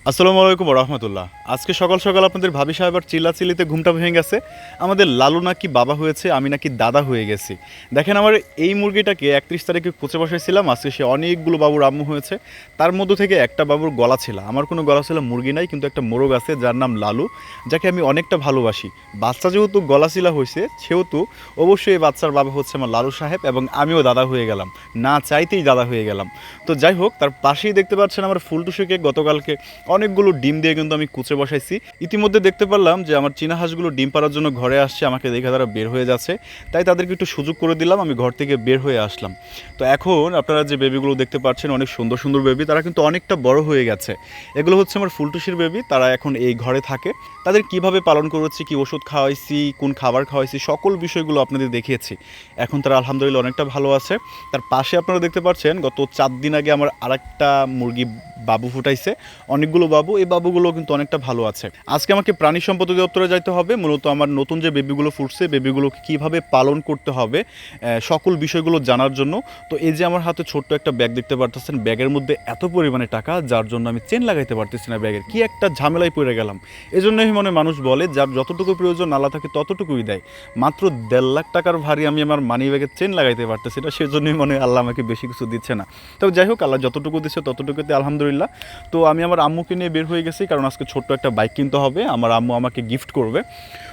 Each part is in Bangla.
আসসালামু আলাইকুম রহমতুল্লাহ। আজকে সকাল সকাল আপনাদের ভাবি সাহেব আর চিল্লাচিল্লিতে ঘুমটা ভেঙে গেছে। আমাদের লালু নাকি বাবা হয়েছে, আমি নাকি দাদা হয়ে গেছি। দেখেন, আমার এই মুরগিটাকে 31 তারিখে কোচে বসাইছিলাম, আজকে সে অনেকগুলো বাবুর আম্মু হয়েছে। তার মধ্য থেকে একটা বাবুর গলা ছিল। আমার কোনো গলা ছিল মুরগি নাই, কিন্তু একটা মোরগ আছে যার নাম লালু, যাকে আমি অনেকটা ভালোবাসি। বাচ্চা যেহেতু গলা চিলা হয়েছে, সেহেতু অবশ্যই এই বাচ্চার বাবা হচ্ছে আমার লালু সাহেব, এবং আমিও দাদা হয়ে গেলাম, না চাইতেই দাদা হয়ে গেলাম। তো যাই হোক, তার পাশেই দেখতে পাচ্ছেন আমার ফুলটুসিকে গতকালকে অনেকগুলো ডিম দিয়ে কিন্তু আমি কুচে বসাইছি। ইতিমধ্যে দেখতে পারলাম যে আমার চীনা হাঁসগুলো ডিম পাড়ার জন্য ঘরে আসছে, আমাকে দেখে তারা বের হয়ে যাচ্ছে, তাই তাদেরকে একটু সুযোগ করে দিলাম, আমি ঘর থেকে বের হয়ে আসলাম। তো এখন আপনারা যে বেবিগুলো দেখতে পাচ্ছেন, অনেক সুন্দর সুন্দর বেবি, তারা কিন্তু অনেকটা বড় হয়ে গেছে। এগুলো হচ্ছে আমার ফুলটুসির বেবি, তারা এখন এই ঘরে থাকে। তাদের কিভাবে পালন করেছি, কি ওষুধ খাওয়াইছি, কোন খাবার খাওয়াইছি, সকল বিষয়গুলো আপনাদের দেখিয়েছি। এখন তারা আলহামদুলিল্লাহ অনেকটা ভালো আছে। তার পাশে আপনারা দেখতে পাচ্ছেন গত 4 দিন আগে আমার আরেকটা মুরগি বাবু ফুটাইছে, অনেকগুলো বাবু, এই বাবুগুলো কিন্তু অনেকটা ভালো আছে। আজকে আমাকে প্রাণী সম্পদ অধিদপ্তরে যাইতে হবে, মূলত আমার নতুন যে বেবিগুলো ফুটছে, বেবিগুলোকে কীভাবে পালন করতে হবে সকল বিষয়গুলো জানার জন্য। তো এই যে আমার হাতে ছোট্ট একটা ব্যাগ দেখতে পারতেছেন, ব্যাগের মধ্যে এত পরিমাণে টাকা, যার জন্য আমি চেন লাগাইতে পারতেছি না ব্যাগের, কি একটা ঝামেলায় পড়ে গেলাম। এই জন্যই মনে মানুষ বলে, যার যতটুকু প্রয়োজন আল্লাহ তাকে ততটুকুই দেয়। মাত্র 1.5 লাখ টাকার ভারী আমি আমার মানি ব্যাগের চেন লাগাইতে পারতেছি না, সেজন্যই মনে হয় আল্লাহ আমাকে বেশি কিছু দিচ্ছে না। তবে যাই হোক, আল্লাহ যতটুকু দিচ্ছে ততটুকুতে আলহামদুলিল্লাহ। তো আমি আমার আম্মুকে নিয়ে বের হয়ে গেছি, কারণ আজকে ছোট্ট একটা বাইক কিনতে হবে, আমার আম্মু আমাকে গিফট করবে।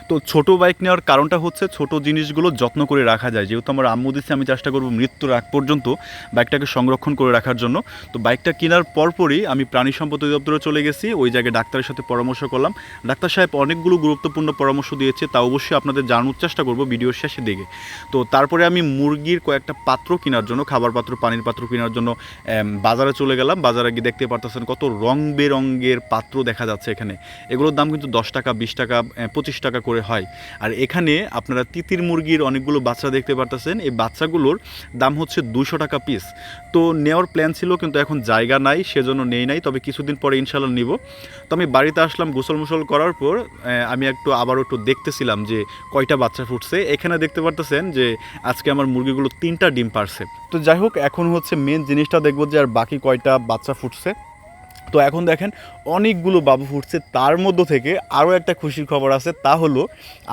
তো ছোট বাইক নেওয়ার কারণটা হচ্ছে, ছোট জিনিসগুলো যত্ন করে রাখা যায়, যেহেতু আমার আম্মু দিচ্ছে, আমি চেষ্টা করবো মৃত্যুর আগ পর্যন্ত বাইকটাকে সংরক্ষণ করে রাখার জন্য। তো বাইকটা কেনার পরপরই আমি প্রাণী সম্পদ অধিদপ্তরে চলে গেছি, ওই জায়গায় ডাক্তারের সাথে পরামর্শ করলাম। ডাক্তার সাহেব অনেকগুলো গুরুত্বপূর্ণ পরামর্শ দিয়েছে, তা অবশ্যই আপনাদের জানানোর চেষ্টা করবো ভিডিওর শেষে দিকে। তো তারপরে আমি মুরগির কয়েকটা পাত্র কেনার জন্য, খাবার পাত্র, পানির পাত্র কেনার জন্য বাজারে চলে গেলাম। বাজারে গিয়ে দেখতে পারতেছেন কত রং বেরঙের পাত্র দেখা যাচ্ছে এখানে। এগুলোর দাম কিন্তু 10 টাকা, 20 টাকা, 25 টাকা করে হয়। আর এখানে আপনারা তিতির মুরগির অনেকগুলো বাচ্চা দেখতে পারতেছেন, এই বাচ্চাগুলোর দাম হচ্ছে 200 টাকা পিস। তো নেওয়ার প্ল্যান ছিল, কিন্তু এখন জায়গা নাই, সেজন্য নেই নাই, তবে কিছুদিন পরে ইনশাল্লাহ নিব। তো আমি বাড়িতে আসলাম, গোসল মোসল করার পর আমি আবারও একটু দেখতেছিলাম যে কয়টা বাচ্চা ফুটছে। এখানে দেখতে পারতেছেন যে আজকে আমার মুরগিগুলো 3টা ডিম পারছে। তো যাই হোক, এখন হচ্ছে মেন জিনিসটা দেখবো যে আর বাকি কয়টা বাচ্চা ফুটছে। তো এখন দেখেন অনেকগুলো বাবু ফুটছে, তার মধ্য থেকে আরও একটা খুশির খবর আছে, তা হলো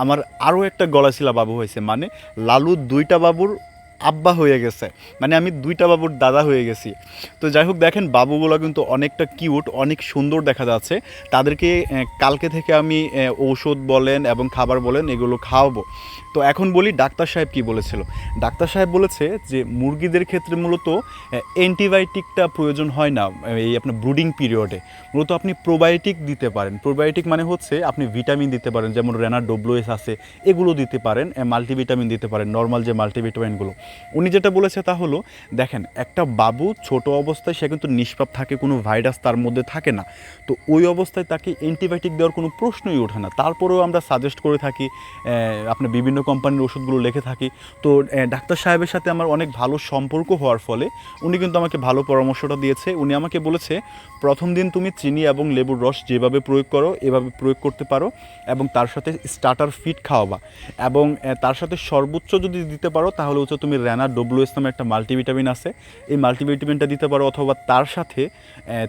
আমার আরও একটা গলাশিলা বাবু হয়েছে, মানে লালু 2টা বাবুর আব্বা হয়ে গেছে, মানে আমি 2টা বাবুর দাদা হয়ে গেছি। তো যাই হোক, দেখেন বাবুগুলো কিন্তু অনেকটা কিউট, অনেক সুন্দর দেখা যাচ্ছে। তাদেরকে কালকে থেকে আমি ঔষধ বলেন এবং খাবার বলেন এগুলো খাওয়াবো। তো এখন বলি ডাক্তার সাহেব কি বলেছিল। ডাক্তার সাহেব বলেছে যে মুরগিদের ক্ষেত্রে মূলত অ্যান্টিবায়োটিকটা প্রয়োজন হয় না এই আপনার ব্রুডিং পিরিয়ডে। মূলত আপনি প্রোবায়োটিক দিতে পারেন। প্রোবায়োটিক মানে হচ্ছে আপনি ভিটামিন দিতে পারেন, যেমন রেনা ডব্লিউএস আছে, এগুলো দিতে পারেন, মাল্টিভিটামিন দিতে পারেন, নর্মাল যে মাল্টিভিটামিনগুলো। উনি যেটা বলেছে তা হলো, দেখেন একটা বাবু ছোট অবস্থায় সে কিন্তু নিষ্পাপ থাকে, কোনো ভাইরাস তার মধ্যে থাকে না। তো ওই অবস্থায় তাকে অ্যান্টিবায়োটিক দেওয়ার কোনো প্রশ্নই ওঠে না। তারপরেও আমরা সাজেস্ট করে থাকি, আপনার বিভিন্ন কোম্পানির ওষুধগুলো লিখে থাকি। তো ডাক্তার সাহেবের সাথে আমার অনেক ভালো সম্পর্ক হওয়ার ফলে উনি কিন্তু আমাকে ভালো পরামর্শটা দিয়েছে। উনি আমাকে বলেছে, প্রথম দিন তুমি চিনি এবং লেবুর রস যেভাবে প্রয়োগ করো এভাবে প্রয়োগ করতে পারো, এবং তার সাথে স্টার্টার ফিড খাওয়াবা, এবং তার সাথে সর্বোচ্চ যদি দিতে পারো তাহলে হচ্ছে তুমি রেনা ডব্লিউএস নামে একটা মাল্টিভিটামিন আছে, এই মাল্টিভিটামিনটা দিতে পারো, অথবা তার সাথে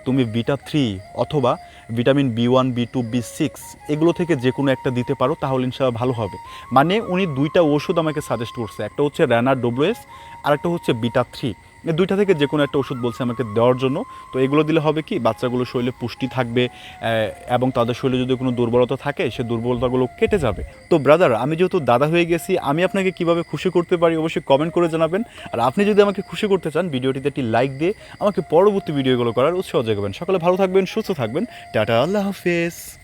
তুমি বিটা-3 অথবা ভিটামিন B1, B2, B6 এগুলো থেকে যে কোনো একটা দিতে পারো, তাহলে ইনশাআল্লাহ ভালো হবে। মানে উনি 2টা ওষুধ আমাকে সাজেস্ট করছে, একটা হচ্ছে রেনা ডব্লিউএস আর একটা হচ্ছে বিটা-3। এই 2টা থেকে যে কোনো একটা ওষুধ বলছে আমাকে দেওয়ার জন্য। তো এগুলো দিলে হবে কি, বাচ্চাগুলো শরীরে পুষ্টি থাকবে, এবং তাদের শরীরে যদি কোনো দুর্বলতা থাকে সে দুর্বলতাগুলো কেটে যাবে। তো ব্রাদার, আমি যেহেতু দাদা হয়ে গেছি, আমি আপনাকে কিভাবে খুশি করতে পারি অবশ্যই কমেন্ট করে জানাবেন। আর আপনি যদি আমাকে খুশি করতে চান, ভিডিওটিতে একটি লাইক দিয়ে আমাকে পরবর্তী ভিডিওগুলো করার উৎসাহ জাগাবেন। সকলে ভালো থাকবেন, সুস্থ থাকবেন, টাটা, আল্লাহ হাফেজ।